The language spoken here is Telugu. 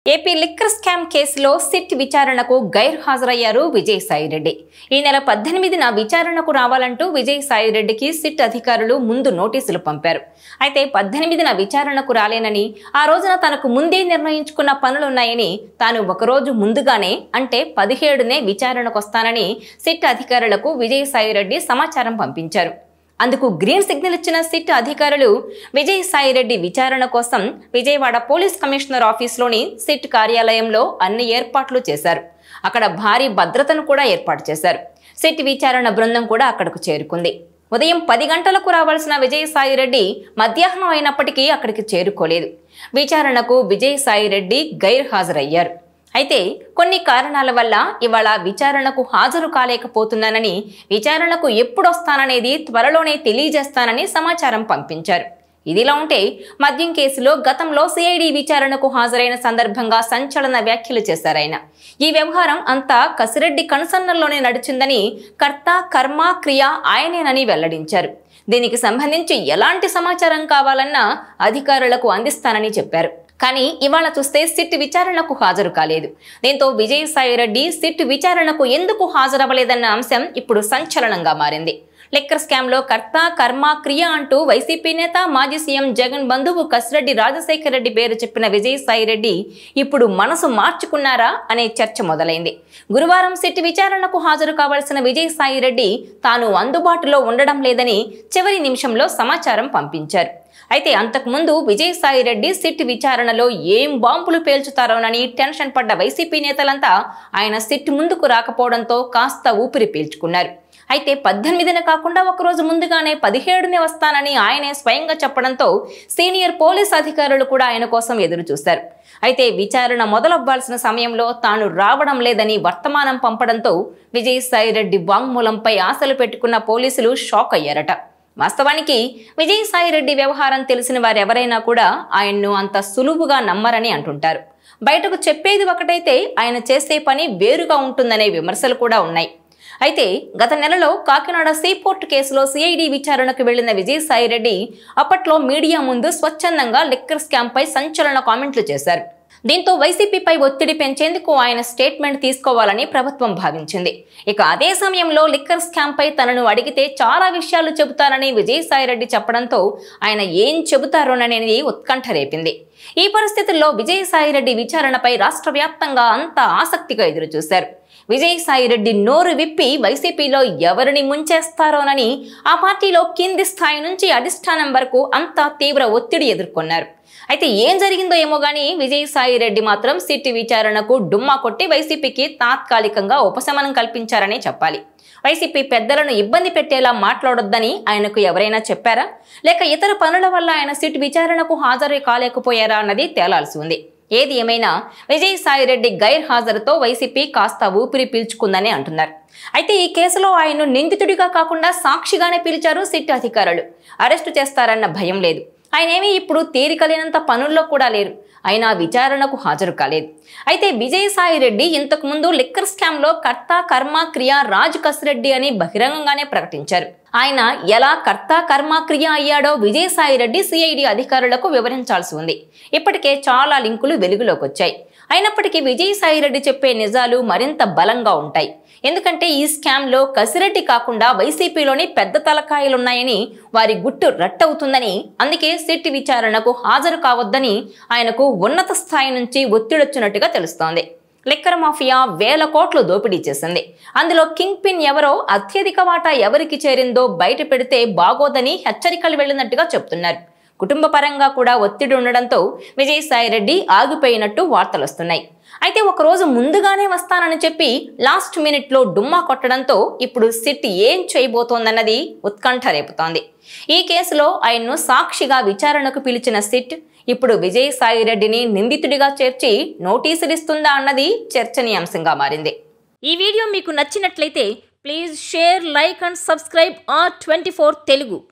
ఏపీ లిక్కర్ స్కామ్ కేసులో సిట్ విచారణకు గైర్హాజరయ్యారు విజయసాయిరెడ్డి. ఈ నెల 18న విచారణకు రావాలంటూ విజయసాయిరెడ్డికి సిట్ అధికారులు ముందు నోటీసులు పంపారు. అయితే 18న విచారణకు రాలేనని, ఆ రోజున తనకు ముందే నిర్ణయించుకున్న పనులున్నాయని, తాను ఒకరోజు ముందుగానే అంటే 17నే విచారణకొస్తానని సిట్ అధికారులకు విజయసాయిరెడ్డి సమాచారం పంపించారు. అందుకు గ్రీన్ సిగ్నల్ ఇచ్చిన సిట్ అధికారులు విజయసాయిరెడ్డి విచారణ కోసం విజయవాడ పోలీస్ కమిషనర్ ఆఫీసులోని సిట్ కార్యాలయంలో అన్ని ఏర్పాట్లు చేశారు. అక్కడ భారీ భద్రతను కూడా ఏర్పాటు చేశారు. సిట్ విచారణ బృందం కూడా అక్కడకు చేరుకుంది. ఉదయం 10 గంటలకు రావాల్సిన విజయసాయిరెడ్డి మధ్యాహ్నం అయినప్పటికీ అక్కడికి చేరుకోలేదు. విచారణకు విజయసాయిరెడ్డి గైర్హాజరయ్యారు. అయితే కొన్ని కారణాల వల్ల ఇవాళ విచారణకు హాజరు కాలేకపోతున్నానని, విచారణకు ఎప్పుడొస్తాననేది త్వరలోనే తెలియజేస్తానని సమాచారం పంపించారు. ఇదిలా ఉంటే మద్యం కేసులో గతంలో సిఐడి విచారణకు హాజరైన సందర్భంగా సంచలన వ్యాఖ్యలు చేశారాయన. ఈ వ్యవహారం అంతా కసిరెడ్డి కనుసన్నల్లోనే నడిచిందని, కర్త కర్మ క్రియ ఆయనేనని వెల్లడించారు. దీనికి సంబంధించి ఎలాంటి సమాచారం కావాలన్నా అధికారులకు అందిస్తానని చెప్పారు. కానీ ఇవాళ చూస్తే సిట్ విచారణకు హాజరు కాలేదు. దీంతో విజయసాయిరెడ్డి సిట్ విచారణకు ఎందుకు హాజరవ్వలేదన్న అంశం ఇప్పుడు సంచలనంగా మారింది. లిక్కర్ స్కామ్లో కర్త కర్మ క్రియ అంటూ వైసీపీ నేత మాజీ సీఎం జగన్ బంధువు కసిరెడ్డి రాజశేఖర రెడ్డి పేరు చెప్పిన విజయసాయిరెడ్డి ఇప్పుడు మనసు మార్చుకున్నారా అనే చర్చ మొదలైంది. గురువారం సిట్ విచారణకు హాజరు కావాల్సిన విజయసాయిరెడ్డి తాను అందుబాటులో ఉండడం లేదని చివరి నిమిషంలో సమాచారం పంపించారు. అయితే అంతకుముందు విజయసాయిరెడ్డి సిట్ విచారణలో ఏం బాంబులు పేల్చుతారోనని టెన్షన్ పడ్డ వైసీపీ నేతలంతా ఆయన సిట్ ముందుకు రాకపోవడంతో కాస్త ఊపిరి పీల్చుకున్నారు. అయితే 18న కాకుండా ఒకరోజు ముందుగానే 17నే వస్తానని ఆయనే స్వయంగా చెప్పడంతో సీనియర్ పోలీస్ అధికారులు కూడా ఆయన కోసం ఎదురు చూశారు. అయితే విచారణ మొదలవ్వాల్సిన సమయంలో తాను రావడం లేదని వర్తమానం పంపడంతో విజయసాయిరెడ్డి వాంగ్మూలంపై ఆశలు పెట్టుకున్న పోలీసులు షాక్ అయ్యారట. వాస్తవానికి విజయసాయిరెడ్డి వ్యవహారం తెలిసిన వారెవరైనా కూడా ఆయన్ను అంత సులువుగా నమ్మరని అంటుంటారు. బయటకు చెప్పేది ఒకటైతే ఆయన చేసే పని వేరుగా ఉంటుందనే విమర్శలు కూడా ఉన్నాయి. అయితే గత నెలలో కాకినాడ సీపోర్ట్ కేసులో సిఐడి విచారణకు వెళ్లిన విజయసాయిరెడ్డి అప్పట్లో మీడియా ముందు స్వచ్ఛందంగా లిక్కర్ స్కామ్ పై సంచలన కామెంట్లు చేశారు. దీంతో వైసీపీపై ఒత్తిడి పెంచేందుకు ఆయన స్టేట్మెంట్ తీసుకోవాలని ప్రభుత్వం భావించింది. ఇక అదే సమయంలో లిక్కర్ స్కామ్ పై తనను అడిగితే చాలా విషయాలు చెబుతారని విజయసాయిరెడ్డి చెప్పడంతో ఆయన ఏం చెబుతారోననేది ఉత్కంఠ రేపింది. ఈ పరిస్థితుల్లో విజయసాయిరెడ్డి విచారణపై రాష్ట్ర వ్యాప్తంగా అంతా ఆసక్తిగా ఎదురుచూశారు. విజయసాయిరెడ్డి నోరు విప్పి వైసీపీలో ఎవరిని ముంచేస్తారోనని ఆ పార్టీలో కింది స్థాయి నుంచి అధిష్టానం వరకు అంతా తీవ్ర ఒత్తిడి ఎదుర్కొన్నారు. అయితే ఏం జరిగిందో ఏమో గానీ విజయసాయిరెడ్డి మాత్రం సిట్ విచారణకు డుమ్మా కొట్టి వైసీపీకి తాత్కాలికంగా ఉపశమనం కల్పించారనే చెప్పాలి. వైసీపీ పెద్దలను ఇబ్బంది పెట్టేలా మాట్లాడొద్దని ఆయనకు ఎవరైనా చెప్పారా, లేక ఇతర పనుల వల్ల ఆయన సిట్ విచారణకు హాజరు కాలేకపోయారా అన్నది తేలాల్సి ఉంది. ఏది ఏమైనా విజయసాయిరెడ్డి గైర్హాజరుతో వైసీపీ కాస్త ఊపిరి పీల్చుకుందని అంటున్నారు. అయితే ఈ కేసులో ఆయన్ను నిందితుడిగా కాకుండా సాక్షిగానే పిలిచారు సిట్ అధికారులు. అరెస్టు చేస్తారన్న భయం లేదు. ఆయనేమీ ఇప్పుడు తీరికలేనంత పనుల్లో కూడా లేరు. అయినా విచారణకు హాజరు కాలేదు. అయితే విజయసాయిరెడ్డి ఇంతకు ముందు లిక్కర్ స్కామ్ లో కర్త కర్మ క్రియ రాజ్ కసిరెడ్డి అని బహిరంగంగానే ప్రకటించారు. ఆయన ఎలా కర్త కర్మ క్రియ అయ్యాడో విజయసాయిరెడ్డి సిఐడి అధికారులకు వివరించాల్సి ఉంది. ఇప్పటికే చాలా లింకులు వెలుగులోకి వచ్చాయి. అయినప్పటికీ విజయసాయిరెడ్డి చెప్పే నిజాలు మరింత బలంగా ఉంటాయి. ఎందుకంటే ఈ స్కామ్ లో కసిరెడ్డి కాకుండా వైసీపీలోని పెద్ద తలకాయలున్నాయని, వారి గుట్టు రట్టవుతుందని, అందుకే సిట్ విచారణకు హాజరు కావద్దని ఆయనకు ఉన్నత స్థాయి నుంచి ఒత్తిడొచ్చినట్టుగా తెలుస్తోంది. లిక్కర్ మాఫియా వేల కోట్లు దోపిడీ చేసింది. అందులో కింగ్ పిన్ ఎవరో, అత్యధిక వాటా ఎవరికి చేరిందో బయట పెడితే బాగోదని హెచ్చరికలు వెళ్లినట్టుగా చెప్తున్నారు. కుటుంబ పరంగా కూడా ఒత్తిడి ఉండడంతో విజయసాయిరెడ్డి ఆగిపోయినట్టు వార్తలొస్తున్నాయి. అయితే ఒకరోజు ముందుగానే వస్తానని చెప్పి లాస్ట్ మినిట్లో డుమ్మా కొట్టడంతో ఇప్పుడు సిట్ ఏం చేయబోతోందన్నది ఉత్కంఠ రేపుతోంది. ఈ కేసులో ఆయన్ను సాక్షిగా విచారణకు పిలిచిన సిట్ ఇప్పుడు విజయసాయిరెడ్డిని నిందితుడిగా చేర్చి నోటీసులు ఇస్తుందా అన్నది చర్చనీయాంశంగా మారింది. ఈ వీడియో మీకు నచ్చినట్లయితే please share, like and subscribe R24 Telugu.